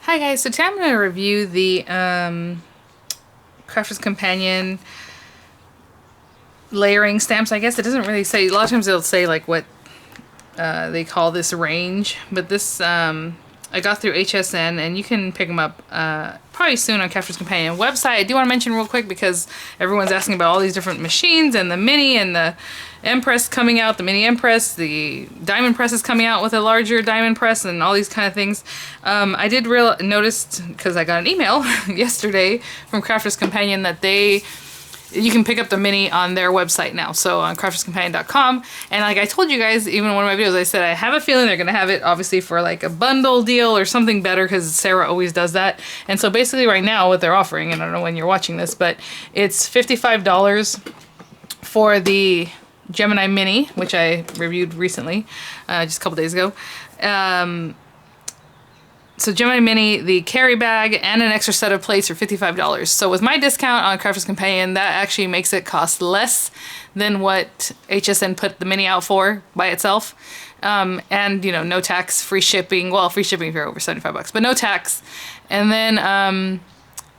Hi guys, so today I'm going to review the Crafter's Companion layering stamps. I guess it doesn't really say, a lot of times it'll say like what they call this range, but this I got through HSN, and you can pick them up probably soon on Crafter's Companion website. I do want to mention real quick because everyone's asking about all these different machines and the mini and the Empress coming out, the mini Empress, the diamond press is coming out with a larger diamond press, and all these kind of things. I did notice, because I got an email yesterday from Crafter's Companion, that you can pick up the mini on their website now, so on crafterscompanion.com. And like I told you guys, even in one of my videos, I said I have a feeling they're going to have it obviously for like a bundle deal or something better, because Sarah always does that. And so basically right now what they're offering, and I don't know when you're watching this, but it's $55 for the Gemini Mini, which I reviewed recently, just a couple days ago. So Gemini Mini, the carry bag, and an extra set of plates are $55. So with my discount on Crafter's Companion, that actually makes it cost less than what HSN put the mini out for by itself. And, you know, no tax, free shipping. Well, free shipping if you're over 75 bucks, but no tax. And then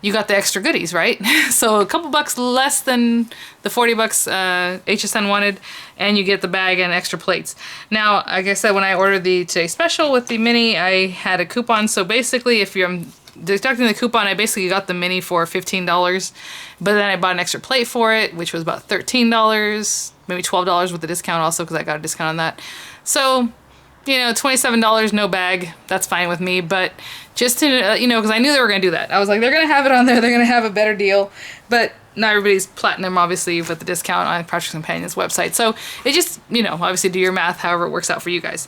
you got the extra goodies, right? So a couple bucks less than the 40 bucks HSN wanted, and you get the bag and extra plates. Now, like I said, when I ordered the Today Special with the mini, I had a coupon. So basically, if you're deducting the coupon, I basically got the mini for $15, but then I bought an extra plate for it, which was about $13, maybe $12 with the discount also, because I got a discount on that. So, you know, $27, no bag, that's fine with me. But just to, you know, because I knew they were going to do that. I was like, they're going to have it on there, they're going to have a better deal. But not everybody's platinum, obviously, with the discount on Crafter's Companion's website. So it just, you know, obviously do your math however it works out for you guys.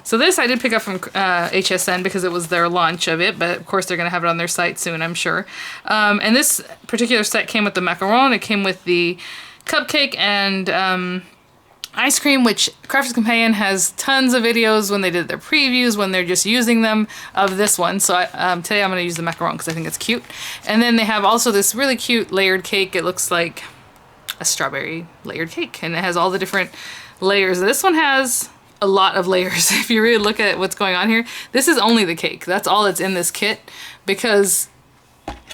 So this I did pick up from HSN because it was their launch of it, but of course they're going to have it on their site soon, I'm sure. And this particular set came with the Macaron, it came with the cupcake and ice cream, which Crafter's Companion has tons of videos when they did their previews, when they're just using them, of this one. So today I'm going to use the Macaron because I think it's cute. And then they have also this really cute layered cake. It looks like a strawberry layered cake, and it has all the different layers. This one has a lot of layers. If you really look at what's going on here, this is only the cake. That's all that's in this kit, because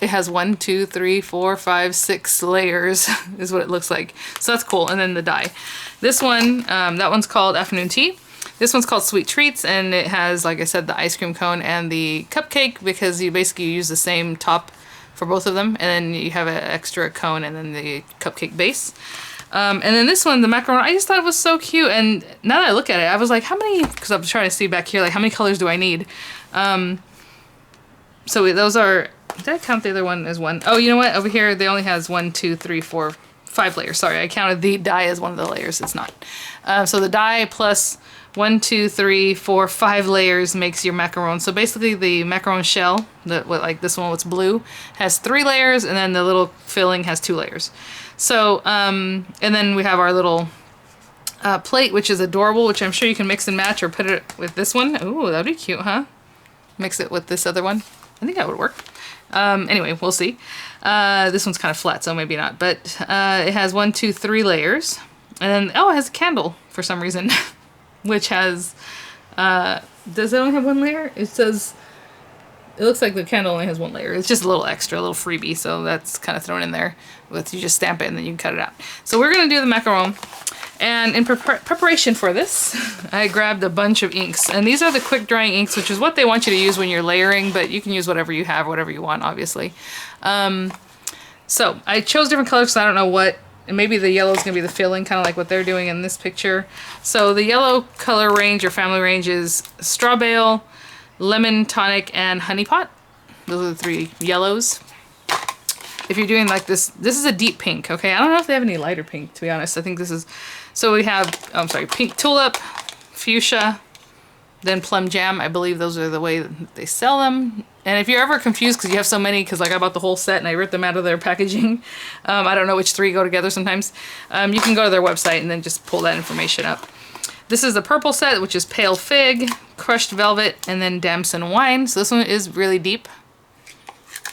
it has 1, 2, 3, 4, 5, 6 layers is what it looks like. So that's cool. And then the die. This one, that one's called Afternoon Tea. This one's called Sweet Treats, and it has, like I said, the ice cream cone and the cupcake, because you basically use the same top for both of them, and then you have an extra cone and then the cupcake base. And then this one, the Macaron, I just thought it was so cute. And now that I look at it, I was like, how many, because I'm trying to see back here, like how many colors do I need? So those are, did I count the other one as one? Oh, you know what? Over here, they only has 1, 2, 3, 4, 5 layers. Sorry, I counted the die as one of the layers. It's not. So the die plus 1, 2, 3, 4, 5 layers makes your macaron. So basically the macaron shell, like this one, what's blue, has 3 layers, and then the little filling has 2 layers. So, and then we have our little plate, which is adorable, which I'm sure you can mix and match or put it with this one. Ooh, that'd be cute, huh? Mix it with this other one. I think that would work. Anyway, we'll see. This one's kind of flat, so maybe not. But it has 1, 2, 3 layers. And then, oh, it has a candle for some reason, which has, does it only have 1 layer? It says, it looks like the candle only has 1 layer. It's just a little extra, a little freebie, so that's kind of thrown in there. With you just stamp it and then you can cut it out. So we're going to do the macaron. And in preparation for this, I grabbed a bunch of inks. And these are the quick drying inks, which is what they want you to use when you're layering, but you can use whatever you have, whatever you want, obviously. So I chose different colors because I don't know what, and maybe the yellow is going to be the filling, kind of like what they're doing in this picture. So the yellow color range or family range is Straw Bale, Lemon Tonic, and Honey Pot. Those are the 3 yellows. If you're doing like this is a deep pink, okay? I don't know if they have any lighter pink, to be honest. I think this is, so we have, oh, I'm sorry, pink tulip, fuchsia, then plum jam. I believe those are the way that they sell them. And if you're ever confused because you have so many, because like I bought the whole set and I ripped them out of their packaging, I don't know which 3 go together sometimes, you can go to their website and then just pull that information up. This is the purple set, which is Pale Fig, Crushed Velvet, and then Damson Wine. So this one is really deep.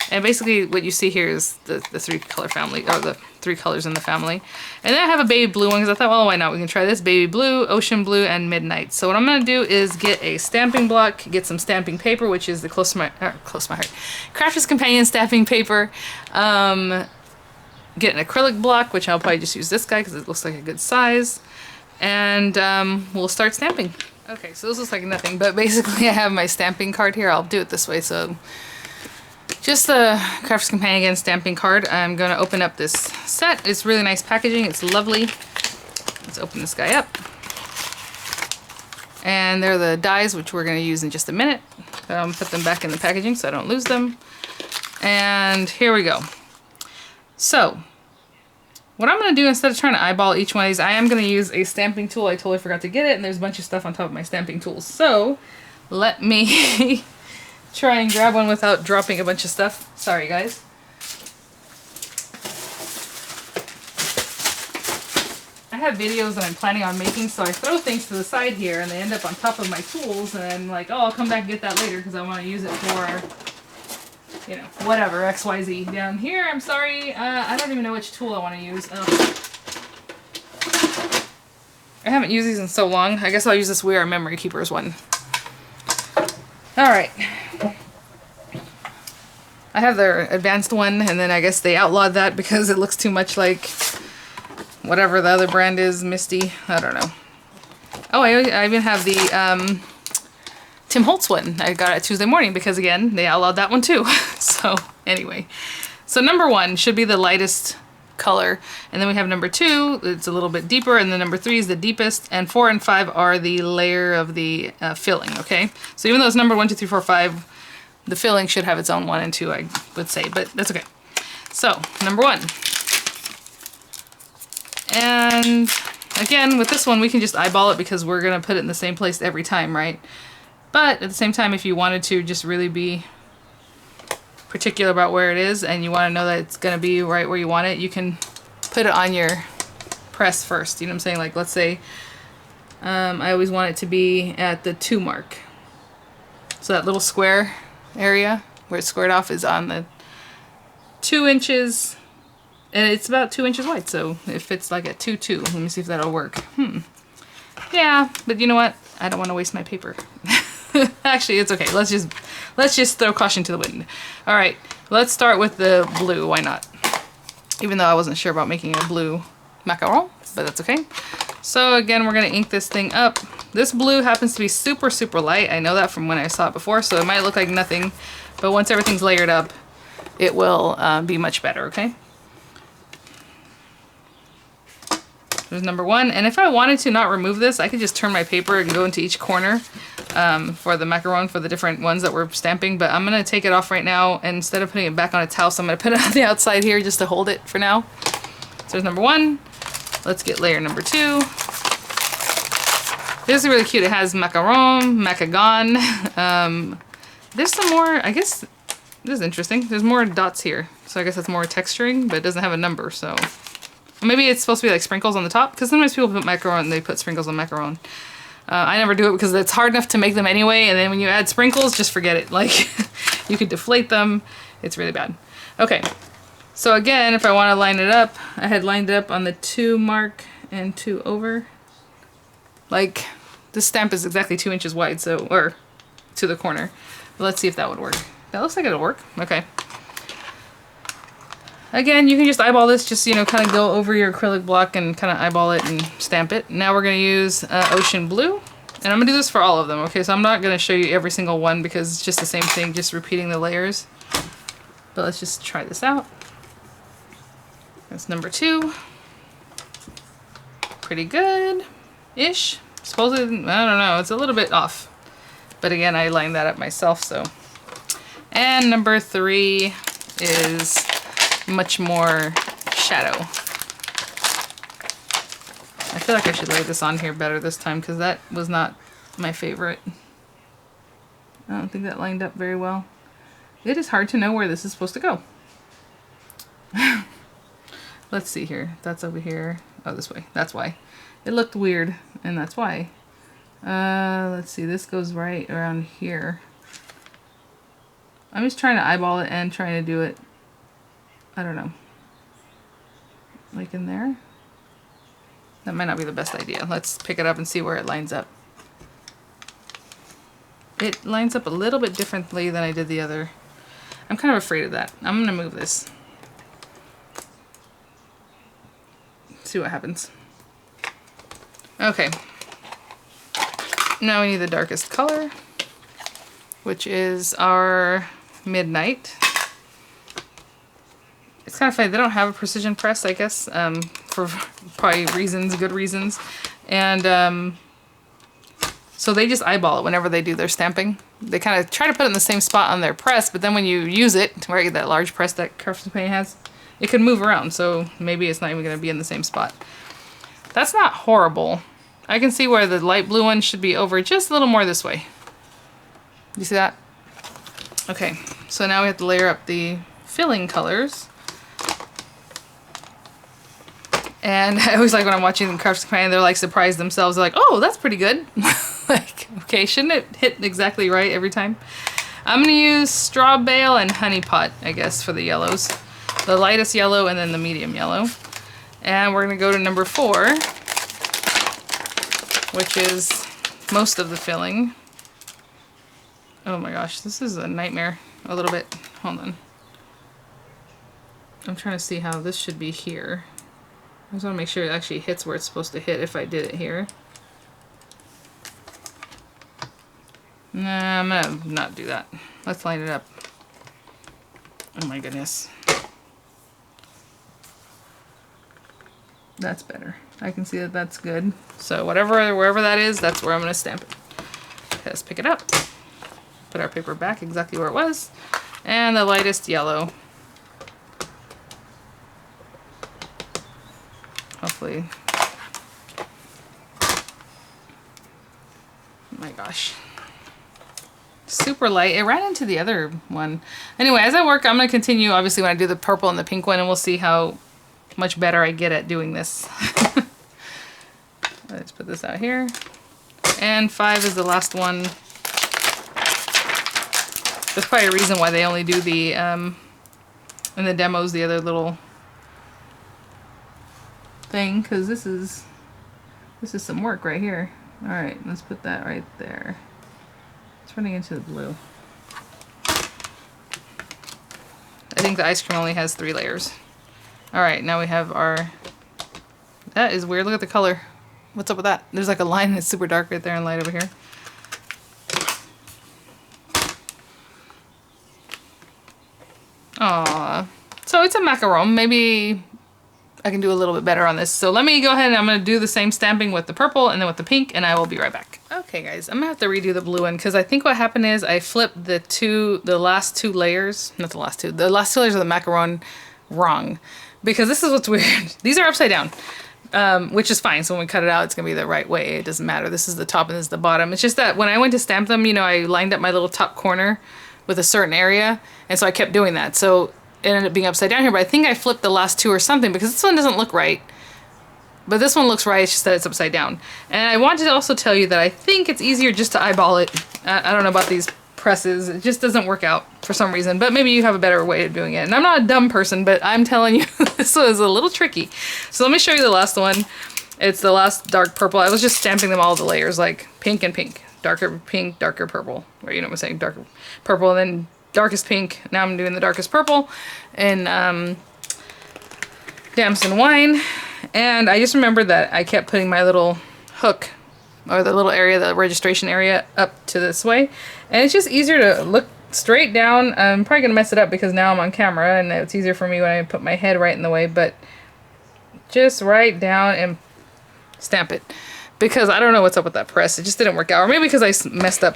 And basically what you see here is the 3 color family, or the 3 colors in the family. And then I have a baby blue one because I thought, well, why not? We can try this. Baby blue, ocean blue, and midnight. So what I'm going to do is get a stamping block, get some stamping paper, which is the close to my heart, Crafter's Companion stamping paper. Get an acrylic block, which I'll probably just use this guy because it looks like a good size. And we'll start stamping. Okay, so this looks like nothing, but basically I have my stamping card here. I'll do it this way. So just the Crafter's Companion again stamping card. I'm going to open up this set. It's really nice packaging. It's lovely. Let's open this guy up. And they're the dies, which we're going to use in just a minute. Put them back in the packaging so I don't lose them. And here we go. So what I'm going to do, instead of trying to eyeball each one of these, I am going to use a stamping tool. I totally forgot to get it, and there's a bunch of stuff on top of my stamping tools. So let me try and grab one without dropping a bunch of stuff. Sorry, guys. I have videos that I'm planning on making, so I throw things to the side here, and they end up on top of my tools, and I'm like, oh, I'll come back and get that later because I want to use it for, you know, whatever, XYZ. Down here, I'm sorry, I don't even know which tool I want to use. I haven't used these in so long. I guess I'll use this We Are Memory Keepers one. Alright. I have their advanced one, and then I guess they outlawed that because it looks too much like whatever the other brand is, Misty. I don't know. Oh, I even have the Tim Holtz one. I got it Tuesday morning because, again, they outlawed that one too. So, anyway. So, number 1 should be the lightest color. And then we have number 2, it's a little bit deeper. And then number 3 is the deepest. And 4 and 5 are the layer of the filling, okay? So, even though it's number 1, 2, 3, 4, 5, the filling should have its own 1 and 2, I would say. But that's okay. So, number 1. And again, with this one, we can just eyeball it because we're going to put it in the same place every time, right? But at the same time, if you wanted to just really be particular about where it is and you want to know that it's going to be right where you want it, you can put it on your press first. You know what I'm saying? Like, let's say I always want it to be at the 2 mark. So that little square area where it's squared off is on the 2 inches. And it's about 2 inches wide, so if it's like at 2.2, let me see if that'll work. Yeah, but you know what? I don't want to waste my paper. Actually, it's okay. Let's just throw caution to the wind. All right, let's start with the blue. Why not? Even though I wasn't sure about making a blue macaron, but that's okay. So again, we're gonna ink this thing up. This blue happens to be super, super light. I know that from when I saw it before, so it might look like nothing, but once everything's layered up, it will be much better. Okay. There's number 1, and if I wanted to not remove this, I could just turn my paper and go into each corner for the macaron for the different ones that we're stamping, but I'm going to take it off right now, and instead of putting it back on its house, I'm going to put it on the outside here just to hold it for now. So there's number 1. Let's get layer number 2. This is really cute. It has macaron, macagon. There's some more, I guess, this is interesting. There's more dots here, so I guess that's more texturing, but it doesn't have a number, so... Maybe it's supposed to be like sprinkles on the top, because sometimes people put macaron and they put sprinkles on macaron. I never do it because it's hard enough to make them anyway, and then when you add sprinkles, just forget it. Like, you could deflate them. It's really bad. Okay, so again, if I want to line it up, I had lined it up on the 2 mark and 2 over. Like, this stamp is exactly 2 inches wide, so, or to the corner. But let's see if that would work. That looks like it'll work. Okay. Again, you can just eyeball this, just, you know, kind of go over your acrylic block and kind of eyeball it and stamp it. Now we're going to use ocean blue, and I'm going to do this for all of them, okay? So I'm not going to show you every single one because it's just the same thing, just repeating the layers. But let's just try this out. That's number 2. Pretty good-ish. Supposedly, I don't know, it's a little bit off. But again, I lined that up myself, so. And number 3 is... much more shadow. I feel like I should lay this on here better this time because that was not my favorite. I don't think that lined up very well. It is hard to know where this is supposed to go. Let's see here. That's over here. Oh, this way. That's why. It looked weird, and that's why. Let's see. This goes right around here. I'm just trying to eyeball it and trying to do it. I don't know. like in there. That might not be the best idea. Let's pick it up and see where it lines up. It lines up a little bit differently than I did the other. I'm kind of afraid of that. I'm gonna move this. See what happens. Okay. Now we need the darkest color, which is our Midnight. It's kind of funny, they don't have a precision press, I guess, for probably reasons, good reasons. And so they just eyeball it whenever they do their stamping. They kind of try to put it in the same spot on their press, but then when you use it, right, that large press that Craftsman Paint has, it could move around, so maybe it's not even going to be in the same spot. That's not horrible. I can see where the light blue one should be over just a little more this way. You see that? Okay, so now we have to layer up the filling colors. And I always like when I'm watching the Craftsman Paint, they're like surprised themselves. They're like, oh, that's pretty good. Like, okay, shouldn't it hit exactly right every time? I'm gonna use Straw Bale and Honey Pot, I guess, for the yellows. The lightest yellow and then the medium yellow. And we're gonna go to number 4, which is most of the filling. Oh my gosh, this is a nightmare a little bit. Hold on. I'm trying to see how this should be here. I just want to make sure it actually hits where it's supposed to hit if I did it here. Nah, I'm gonna not do that. Let's line it up. Oh my goodness. That's better. I can see that that's good. So wherever that is, that's where I'm gonna stamp it. Okay, let's pick it up. Put our paper back exactly where it was. And the lightest yellow. Hopefully. Oh my gosh. Super light. It ran into the other one. Anyway, as I work, I'm going to continue, obviously, when I do the purple and the pink one, and we'll see how much better I get at doing this. Let's put this out here. And 5 is the last one. There's probably a reason why they only do the, in the demos, the other little thing, because this is some work right here. All right, let's put that right there. It's running into the blue. I think the ice cream only has 3 layers. All right, now we have our, that is weird. Look at the color. What's up with that? There's like a line that's super dark right there and light over here. Aww. So it's a macaron. Maybe I can do a little bit better on this. So let me go ahead and I'm going to do the same stamping with the purple and then with the pink, and I will be right back. Okay guys, I'm going to have to redo the blue one because I think what happened is I flipped the last 2 layers, not the last 2, the last 2 layers of the macaron wrong. Because this is what's weird. These are upside down, which is fine. So when we cut it out, it's going to be the right way. It doesn't matter. This is the top and this is the bottom. It's just that when I went to stamp them, you know, I lined up my little top corner with a certain area. And so I kept doing that. So it ended up being upside down here, but I think I flipped the last 2 or something because this one doesn't look right. But this one looks right, it's just that it's upside down. And I wanted to also tell you that I think it's easier just to eyeball it. I don't know about these presses, it just doesn't work out for some reason, but maybe you have a better way of doing it. And I'm not a dumb person, but I'm telling you, this was a little tricky. So let me show you the last one. It's the last dark purple. I was just stamping them all the layers, like pink and pink, darker pink, darker purple. Or you know what I'm saying, darker purple, and then darkest pink. Now I'm doing the darkest purple and Damson Wine. And I just remembered that I kept putting my little hook or the little area, the registration area, up to this way. And it's just easier to look straight down. I'm probably going to mess it up because now I'm on camera and it's easier for me when I put my head right in the way. But just right down and stamp it. Because I don't know what's up with that press. It just didn't work out. Or maybe because I messed up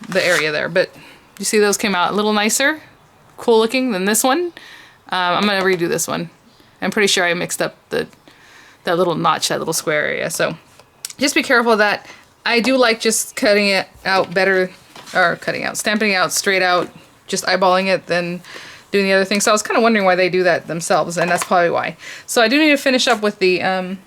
the area there. But you see those came out a little nicer, cool looking than this one. I'm going to redo this one. I'm pretty sure I mixed up that little notch, that little square area. So just be careful of that. I do like just cutting it out better, or stamping it out straight out, just eyeballing it than doing the other thing. So I was kind of wondering why they do that themselves, and that's probably why. So I do need to finish up with the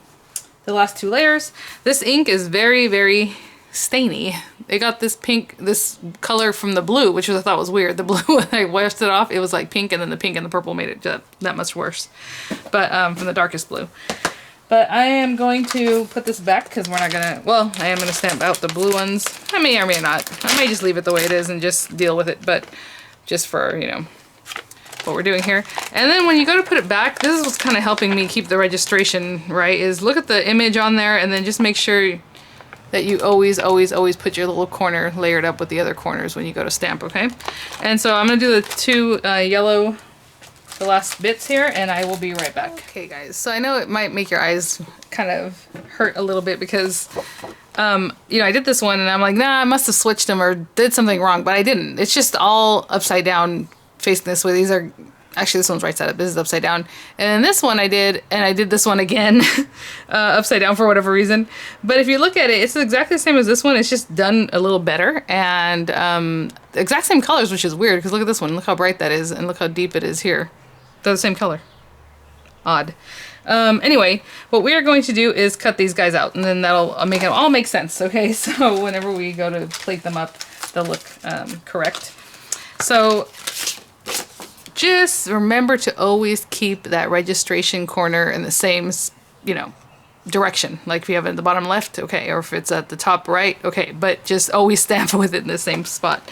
last 2 layers. This ink is very, very stainy. It got this pink, this color from the blue, which I thought was weird. The blue, when I washed it off, it was like pink, and then the pink and the purple made it that much worse. But from the darkest blue. But I am going to put this back because we're not gonna, well, I am gonna stamp out the blue ones. I may or may not. I may just leave it the way it is and just deal with it, but just for, you know, what we're doing here. And then when you go to put it back, this is what's kind of helping me keep the registration right, is look at the image on there and then just make sure that you always put your little corner layered up with the other corners when you go to stamp, okay? And so I'm gonna do the two yellow, the last bits here, and I will be right back. Okay guys, so I know it might make your eyes kind of hurt a little bit because you know, I did this one and I'm like, nah, I must have switched them or did something wrong, but I didn't. It's just all upside down facing this way. These are, actually this one's right side up, this is upside down. And then this one I did, and I did this one again, upside down for whatever reason. But if you look at it, it's exactly the same as this one, it's just done a little better. And the exact same colors, which is weird, because look at this one, look how bright that is, and look how deep it is here. They're the same color. Odd. Anyway, what we are going to do is cut these guys out, and then that'll make it all make sense, okay? So whenever we go to plate them up, they'll look correct. So just remember to always keep that registration corner in the same, you know, direction. Like if you have it at the bottom left, okay, or if it's at the top right, okay, but just always stamp with it in the same spot.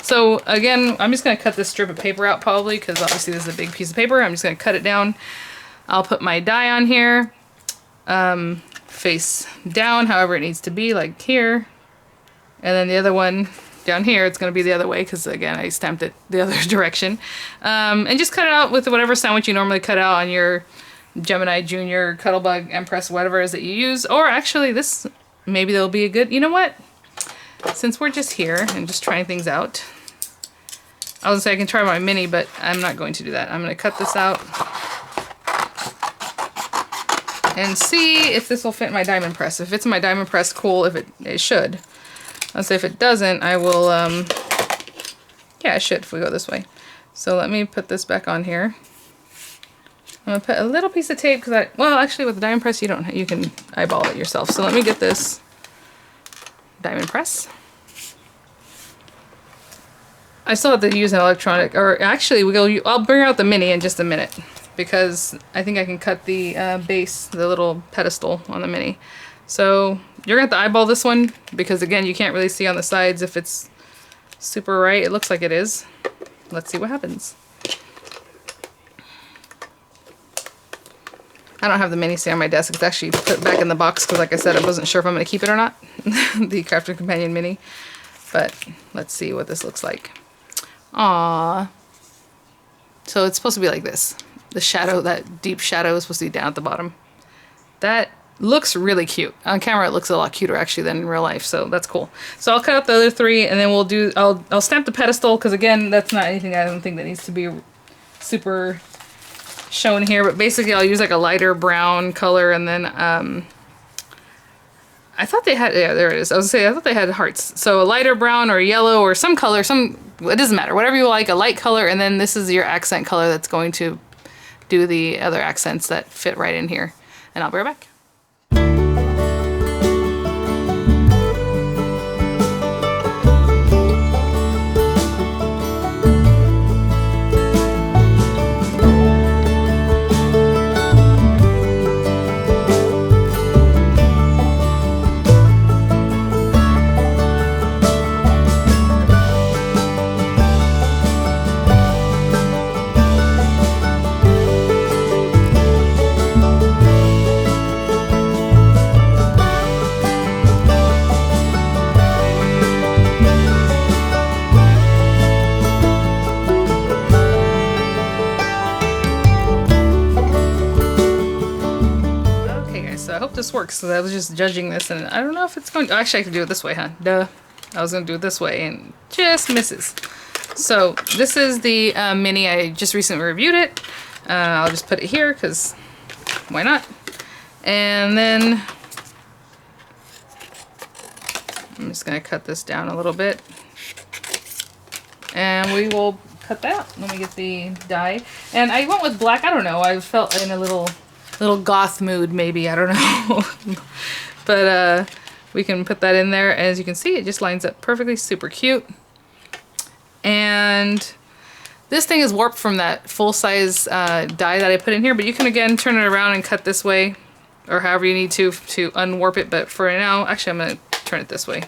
So again, I'm just going to cut this strip of paper out probably, because obviously this is a big piece of paper. I'm just going to cut it down. I'll put my die on here, face down however it needs to be, like here, and then the other one down here, it's going to be the other way because again I stamped it the other direction, and just cut it out with whatever sandwich you normally cut out on your Gemini, Junior, Cuttlebug, Empress, whatever it is that you use. Or actually this, maybe there'll be a good, you know what, since we're just here and just trying things out, I was gonna say I can try my mini, but I'm not going to do that. I'm going to cut this out and see if this will fit my diamond press. If it's in my diamond press, cool. If it should. I'll say if it doesn't, I will, yeah, it should if we go this way. So let me put this back on here. I'm gonna put a little piece of tape because well, actually with the diamond press, you can eyeball it yourself. So let me get this diamond press. I still have to use an electronic, or actually I'll bring out the mini in just a minute, because I think I can cut the base, the little pedestal on the mini. So you're gonna have to eyeball this one, because again, you can't really see on the sides if it's super right. It looks like it is. Let's see what happens. I don't have the mini on my desk. It's actually put back in the box because, like I said, I wasn't sure if I'm gonna keep it or not. The Crafter Companion mini. But let's see what this looks like. Aww. So it's supposed to be like this. The shadow, that deep shadow is supposed to be down at the bottom. That looks really cute. On camera it looks a lot cuter actually than in real life, so that's cool. So I'll cut out the other three, and then we'll do, I'll stamp the pedestal, because again, that's not anything I don't think that needs to be super shown here, but basically I'll use like a lighter brown color, and then I thought they had, yeah, there it is. I was gonna say, I thought they had hearts. So a lighter brown or yellow or some color, it doesn't matter, whatever you like, a light color, and then this is your accent color that's going to do the other accents that fit right in here. And I'll be right back. This works, so I was just judging this, and I don't know if it's going to, actually I can do it this way, huh? Duh. I was going to do it this way, and just misses. So this is the mini. I just recently reviewed it. I'll just put it here, because why not? And then I'm just going to cut this down a little bit, and we will cut that out. Let me get the die. And I went with black. I don't know. I felt in a little goth mood, maybe, I don't know. But we can put that in there. As you can see, it just lines up perfectly, super cute. And this thing is warped from that full-size die that I put in here, but you can again turn it around and cut this way, or however you need to unwarp it. But for now, actually I'm going to turn it this way.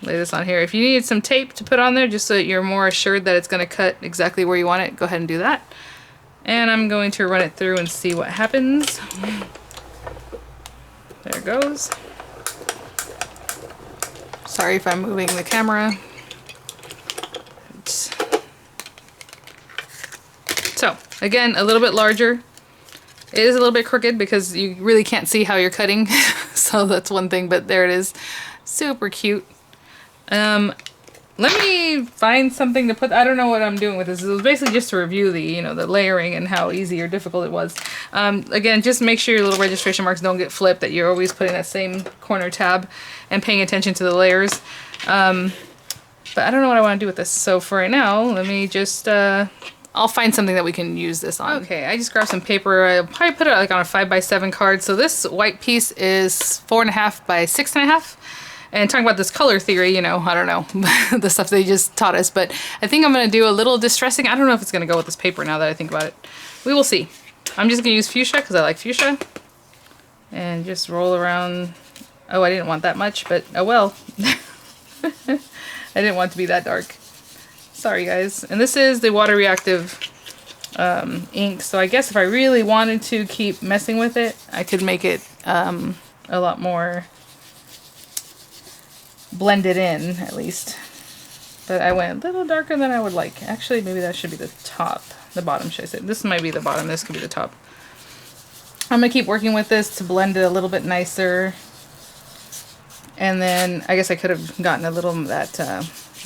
Lay this on here. If you need some tape to put on there just so that you're more assured that it's going to cut exactly where you want it, go ahead and do that. And I'm going to run it through and see what happens. There it goes. Sorry if I'm moving the camera. So, again, a little bit larger. It is a little bit crooked because you really can't see how you're cutting. So that's one thing, but there it is. Super cute. Let me find something to put. I don't know what I'm doing with this. It was basically just to review the, the layering and how easy or difficult it was. Again, just make sure your little registration marks don't get flipped, that you're always putting that same corner tab and paying attention to the layers. But I don't know what I want to do with this. So for right now, let me just, I'll find something that we can use this on. Okay, I just grabbed some paper. I'll probably put it like on a 5x7 card. So this white piece is 4.5 by 6.5. And talking about this color theory, I don't know, the stuff they just taught us, but I think I'm going to do a little distressing. I don't know if it's going to go with this paper now that I think about it. We will see. I'm just going to use fuchsia because I like fuchsia. And just roll around. Oh, I didn't want that much, but oh well. I didn't want it to be that dark. Sorry, guys. And this is the water reactive ink, so I guess if I really wanted to keep messing with it, I could make it a lot more blended in, at least. But I went a little darker than I would like. Actually, maybe that should be the top. The bottom, should I say. This might be the bottom, this could be the top. I'm going to keep working with this to blend it a little bit nicer. And then, I guess I could have gotten a little of that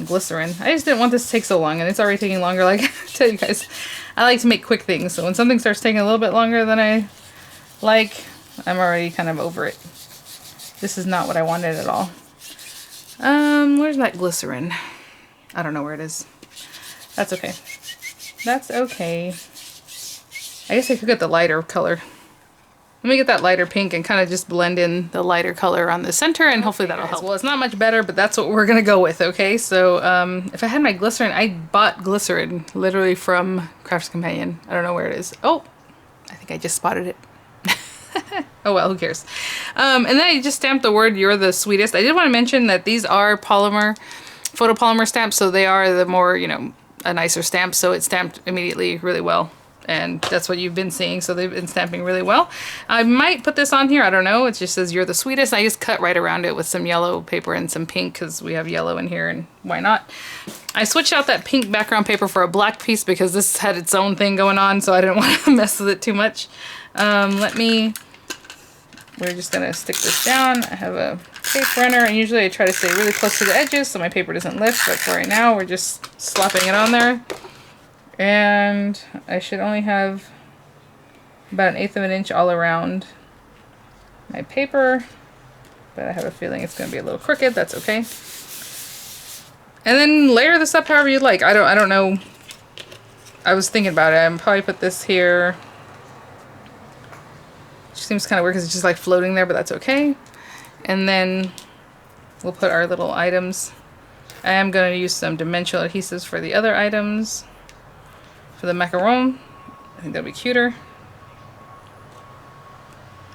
glycerin. I just didn't want this to take so long, and it's already taking longer. Like I tell you guys, I like to make quick things. So when something starts taking a little bit longer than I like, I'm already kind of over it. This is not what I wanted at all. Where's that glycerin? I don't know where it is. That's okay. That's okay. I guess I could get the lighter color. Let me get that lighter pink and kind of just blend in the lighter color on the center, and hopefully that'll help. Well, it's not much better, but that's what we're gonna go with, okay? So, if I had my glycerin, I bought glycerin literally from Crafter's Companion. I don't know where it is. Oh, I think I just spotted it. Oh well, who cares? And then I just stamped the word "You're the sweetest." I did want to mention that these are polymer, photopolymer stamps, so they are the more, a nicer stamp, so it's stamped immediately really well. And that's what you've been seeing, so they've been stamping really well. I might put this on here, I don't know. It just says "You're the sweetest." I just cut right around it with some yellow paper and some pink, because we have yellow in here, and why not? I switched out that pink background paper for a black piece because this had its own thing going on, so I didn't want to mess with it too much. We're just gonna stick this down. I have a tape runner, and usually I try to stay really close to the edges so my paper doesn't lift, but for right now we're just slapping it on there. And I should only have about 1/8 of an inch all around my paper, but I have a feeling it's gonna be a little crooked. That's okay. And then layer this up however you'd like. I don't know. I was thinking about it. I'll probably put this here. Seems kind of weird because it's just like floating there, but that's okay. And then we'll put our little items. I am going to use some dimensional adhesives for the other items. For the macaron, I think that'll be cuter.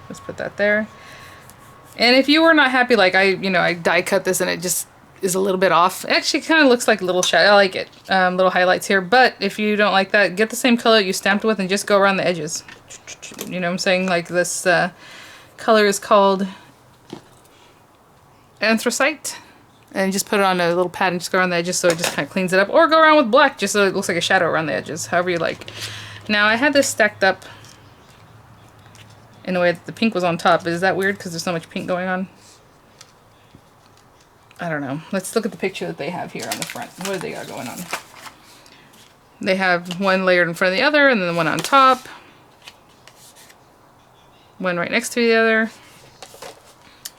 Let's put that there. And if you were not happy, like I die cut this and it just is a little bit off. It actually kind of looks like little shadow. I like it. Little highlights here. But if you don't like that, get the same color you stamped with and just go around the edges. You know what I'm saying? Like this color is called anthracite. And just put it on a little pad and just go around the edges so it just kind of cleans it up. Or go around with black just so it looks like a shadow around the edges. However you like. Now I had this stacked up in a way that the pink was on top. Is that weird because there's so much pink going on? I don't know. Let's look at the picture that they have here on the front. What do they got going on? They have one layered in front of the other and then one on top. One right next to the other.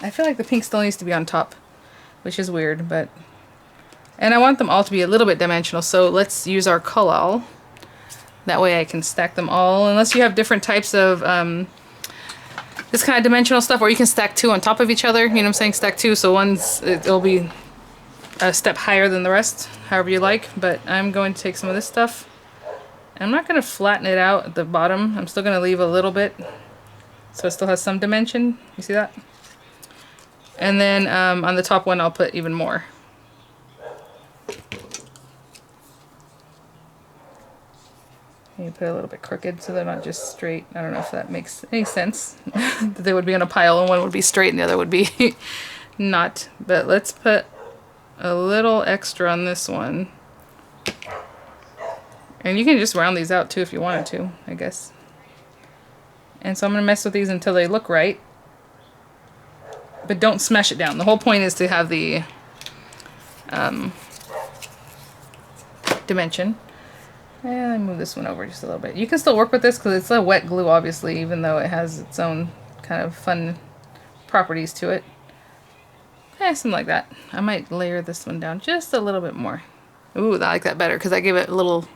I feel like the pink still needs to be on top, which is weird, but... And I want them all to be a little bit dimensional, so let's use our collal. That way I can stack them all, unless you have different types of this kind of dimensional stuff, or you can stack 2 on top of each other, you know what I'm saying, stack 2, so it'll be a step higher than the rest, however you like. But I'm going to take some of this stuff. I'm not going to flatten it out at the bottom. I'm still going to leave a little bit so it still has some dimension. You see that? And then on the top one I'll put even more. You put it a little bit crooked so they're not just straight. I don't know if that makes any sense. That they would be on a pile and one would be straight and the other would be not. But let's put a little extra on this one. And you can just round these out too if you wanted to, I guess. And so I'm going to mess with these until they look right. But don't smash it down. The whole point is to have the dimension. And I move this one over just a little bit. You can still work with this because it's a wet glue, obviously, even though it has its own kind of fun properties to it. Something like that. I might layer this one down just a little bit more. Ooh, I like that better because I gave it a little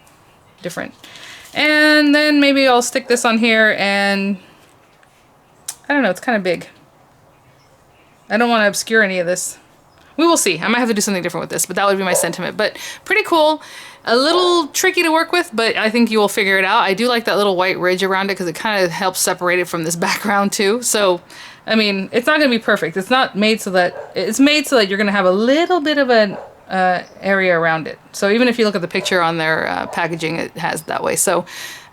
different. And then maybe I'll stick this on here, and I don't know, it's kind of big. I don't want to obscure any of this. We will see. I might have to do something different with this, but that would be my sentiment. But pretty cool. A little tricky to work with, but I think you will figure it out. I do like that little white ridge around it because it kind of helps separate it from this background too. So, I mean, it's not going to be perfect. It's not made so that, it's made so that you're going to have a little bit of an area around it. So even if you look at the picture on their packaging, it has that way. So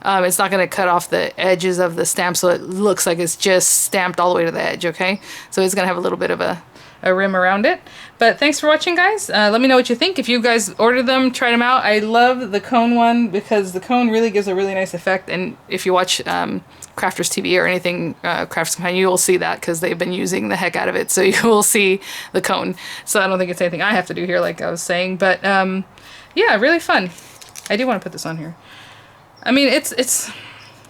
it's not going to cut off the edges of the stamp so it looks like it's just stamped all the way to the edge, okay? So it's going to have a little bit of a rim around it. But thanks for watching, guys. Let me know what you think. If you guys ordered them, tried them out. I love the cone one because the cone really gives a really nice effect. And if you watch Crafters TV or anything, Crafters Companion, you will see that because they've been using the heck out of it. So you will see the cone. So I don't think it's anything I have to do here, like I was saying. But yeah, really fun. I do want to put this on here. I mean, it's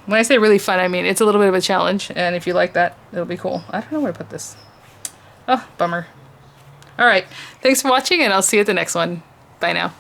when I say really fun, I mean it's a little bit of a challenge. And if you like that, it'll be cool. I don't know where to put this. Oh, bummer. All right. Thanks for watching, and I'll see you at the next one. Bye now.